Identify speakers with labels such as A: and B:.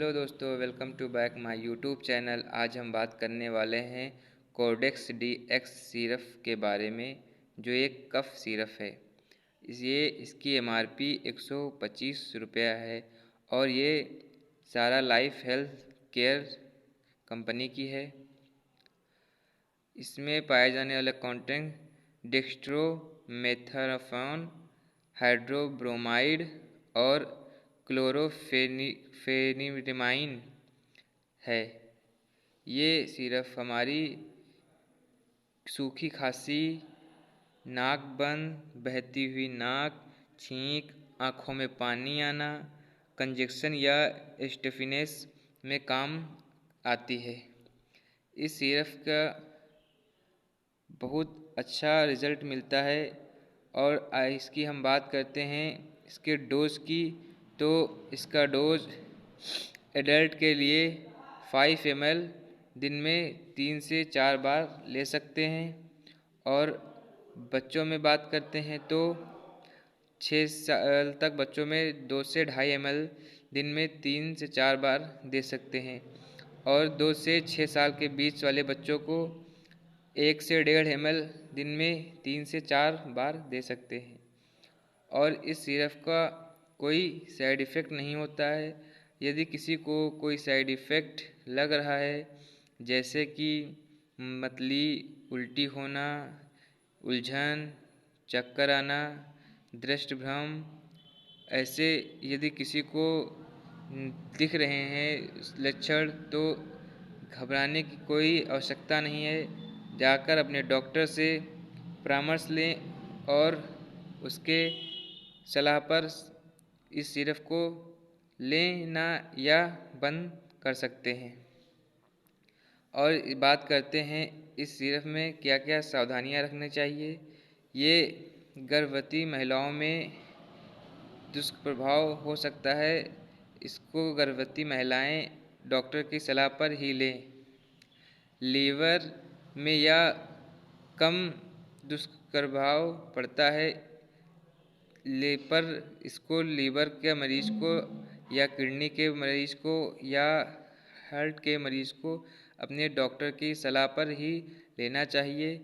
A: Hello दोस्तों, welcome to back my YouTube channel. आज हम बात करने वाले हैं कोडेक्स DX सिरप के बारे में, जो एक कफ सिरप है। इसकी MRP 125 रुपया है और ये सारा लाइफ हेल्थ केयर कंपनी की है। इसमें पाए जाने वाले कंटेंट डेक्स्ट्रोमेथासोन, हाइड्रोब्रोमाइड और क्लोरोफेनिरामाइन है। ये सिर्फ हमारी सूखी खांसी, नाक बंद, बहती हुई नाक, छींक, आँखों में पानी आना, कंजेक्शन या स्टिफनेस में काम आती है। इस सिरप का बहुत अच्छा रिज़ल्ट मिलता है। और इसकी हम बात करते हैं इसके डोज की, तो इसका डोज एडल्ट के लिए 5 ml दिन में 3 से 4 बार ले सकते हैं। और बच्चों में बात करते हैं तो 6 साल तक बच्चों में 2 से 2.5 ml दिन में 3 से 4 बार दे सकते हैं। और 2 से 6 साल के बीच वाले बच्चों को 1 से 1.5 ml दिन में 3 से 4 बार दे सकते हैं। और इस सिरप का कोई साइड इफ़ेक्ट नहीं होता है। यदि किसी को कोई साइड इफ़ेक्ट लग रहा है, जैसे कि मतली, उल्टी होना, उलझन, चक्कर आना, दृष्टिभ्रम, ऐसे यदि किसी को दिख रहे हैं लक्षण, तो घबराने की कोई आवश्यकता नहीं है। जाकर अपने डॉक्टर से परामर्श लें और उसके सलाह पर इस सिरप को लेना या बंद कर सकते हैं। और बात करते हैं इस सिरप में क्या क्या सावधानियां रखनी चाहिए। ये गर्भवती महिलाओं में दुष्प्रभाव हो सकता है। इसको गर्भवती महिलाएं डॉक्टर की सलाह पर ही लें। लीवर में या कम दुष्प्रभाव पड़ता है पर इसको लीवर के मरीज को या किडनी के मरीज को या हार्ट के मरीज को अपने डॉक्टर की सलाह पर ही लेना चाहिए।